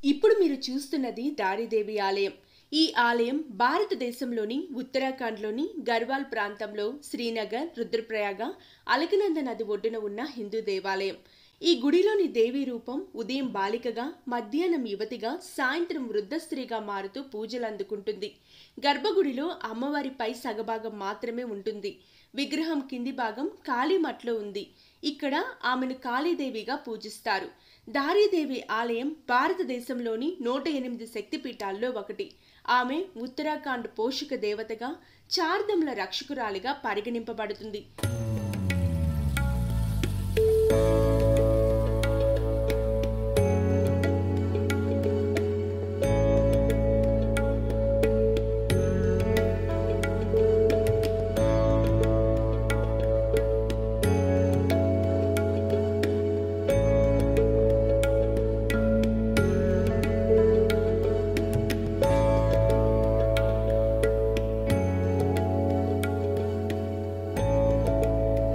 ఇప్పుడు మీరు చూస్తున్నది దారిదేవి ఆలయం. ఈ ఆలయం భారతదేశంలోని ఉత్తరాఖండ్లోని గర్వాల్ ప్రాంతంలో శ్రీనగర్, రుద్రప్రయాగ, అలకనంద నది ఒడ్డున ఉన్న హిందూ దేవాలయం. ఈ గుడిలోని దేవీ రూపం ఉదయం బాలికగా, మధ్యాహ్నం యువతిగా, సాయంత్రం వృద్ధ స్త్రీగా మారుతూ పూజలు అందుకుంటుంది. గర్భగుడిలో అమ్మవారి పై సగభాగం మాత్రమే ఉంటుంది. విగ్రహం కింది భాగం కాళీమఠలో ఉంది. ఇక్కడ ఆమెను కాళీదేవిగా పూజిస్తారు. దారిదేవి ఆలయం భారతదేశంలోని 108 శక్తిపీఠాల్లో ఒకటి. ఆమె ఉత్తరాఖండ్ పోషక దేవతగా, చార్ధంల రక్షకురాలిగా పరిగణింపబడుతుంది.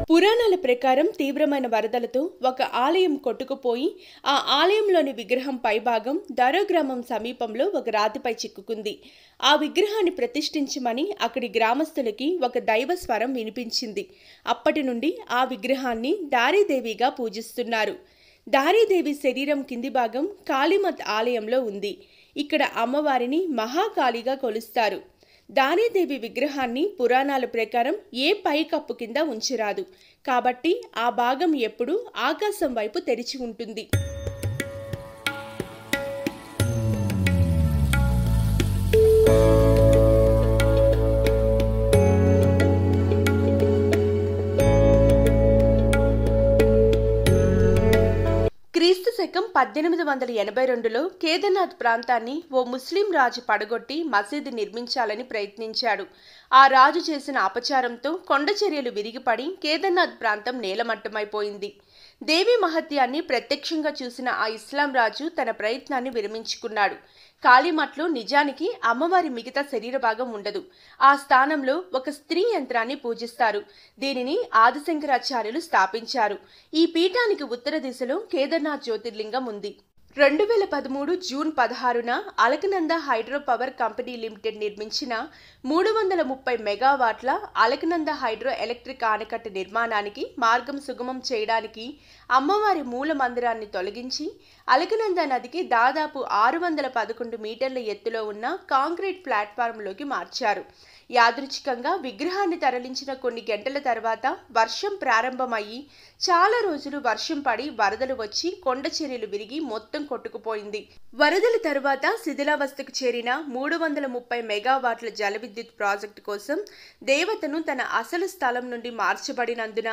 పురాణాల ప్రకారం తీవ్రమైన వరదలతో ఒక ఆలయం కొట్టుకుపోయి ఆ ఆలయంలోని విగ్రహం పైభాగం దరో గ్రామం సమీపంలో ఒక రాతిపై చిక్కుకుంది. ఆ విగ్రహాన్ని ప్రతిష్ఠించమని అక్కడి గ్రామస్తులకి ఒక దైవ స్వరం వినిపించింది. అప్పటి నుండి ఆ విగ్రహాన్ని దారిదేవిగా పూజిస్తున్నారు. దారిదేవి శరీరం కింది భాగం కాళీమఠ్ ఆలయంలో ఉంది. ఇక్కడ అమ్మవారిని మహాకాళిగా కొలుస్తారు. దారిదేవి విగ్రహాన్ని పురాణాల ప్రకారం ఏ పైకప్పు కింద ఉంచరాదు. కాబట్టి ఆ భాగం ఎప్పుడూ ఆకాశం వైపు తెరిచి ఉంటుంది. క్రీస్తు శకం 1882లో కేదార్నాథ్ ప్రాంతాన్ని ఓ ముస్లిం రాజు పడగొట్టి మసీదు నిర్మించాలని ప్రయత్నించాడు. ఆ రాజు చేసిన అపచారంతో కొండ చర్యలు విరిగిపడి కేదార్నాథ్ ప్రాంతం నేలమట్టమైపోయింది. దేవి మహత్యాన్ని ప్రత్యక్షంగా చూసిన ఆ ఇస్లాం రాజు తన ప్రయత్నాన్ని విరమించుకున్నాడు. కాళీమఠ్లో నిజానికి అమ్మవారి మిగతా శరీర భాగం ఉండదు. ఆ స్థానంలో ఒక స్త్రీ యంత్రాన్ని పూజిస్తారు. దీనిని ఆదిశంకరాచార్యులు స్థాపించారు. ఈ పీఠానికి ఉత్తర దిశలో కేదార్నాథ్ జ్యోతిర్లింగం ఉంది. 2013 జూన్ 16న Alaknanda hydro power company limited నిర్మించిన 330 మెగావాట్ల అలకనంద హైడ్రో ఎలక్ట్రిక్ ఆనకట్ట నిర్మాణానికి మార్గం సుగమం చేయడానికి అమ్మవారి మూల మందిరాన్ని తొలగించి అలకనంద నదికి దాదాపు 611 మీటర్ల ఎత్తులో ఉన్న కాంక్రీట్ ప్లాట్ఫారంలోకి మార్చారు. యాదృచ్ఛికంగా విగ్రహాన్ని తరలించిన కొన్ని గంటల తర్వాత వర్షం ప్రారంభమయ్యి చాలా రోజులు వర్షం పడి వరదలు వచ్చి కొండ చర్యలు విరిగి మొత్తం కొట్టుకుపోయింది. వరదల తర్వాత శిథిలావస్థకు చేరిన 330 మెగావాట్ల జల విద్యుత్ ప్రాజెక్టు కోసం దేవతను తన అసలు స్థలం నుండి మార్చబడినందున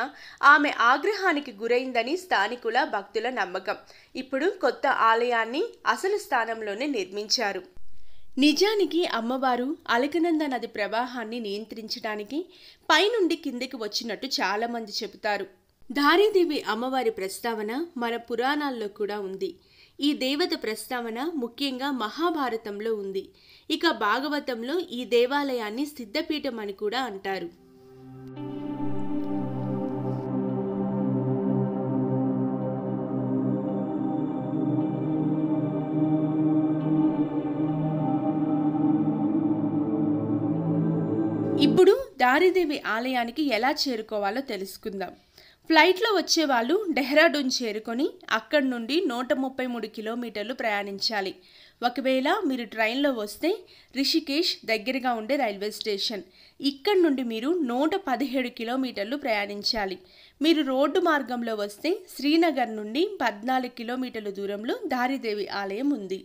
ఆమె ఆగ్రహానికి గురైందని స్థానికుల భక్తుల నమ్మకం. ఇప్పుడు కొత్త ఆలయాన్ని అసలు స్థానంలోనే నిర్మించారు. నిజానికి అమ్మవారు అలకనంద నది ప్రవాహాన్ని నియంత్రించడానికి పైనుండి కిందికి వచ్చినట్టు చాలామంది చెబుతారు. దారిదేవి అమ్మవారి ప్రస్తావన మన పురాణాల్లో కూడా ఉంది. ఈ దేవత ప్రస్తావన ముఖ్యంగా మహాభారతంలో ఉంది. ఇక భాగవతంలో ఈ దేవాలయాన్ని సిద్ధపీఠం అని కూడా అంటారు. ఇప్పుడు దారిదేవి ఆలయానికి ఎలా చేరుకోవాలో తెలుసుకుందాం. ఫ్లైట్లో వచ్చేవాళ్ళు డెహ్రాడూన్ చేరుకొని అక్కడి నుండి 133 కిలోమీటర్లు ప్రయాణించాలి. ఒకవేళ మీరు ట్రైన్లో వస్తే రిషికేష్ దగ్గరగా ఉండే రైల్వే స్టేషన్. ఇక్కడి నుండి మీరు 117 కిలోమీటర్లు ప్రయాణించాలి. మీరు రోడ్డు మార్గంలో వస్తే శ్రీనగర్ నుండి 14 కిలోమీటర్ల దూరంలో దారిదేవి ఆలయం ఉంది.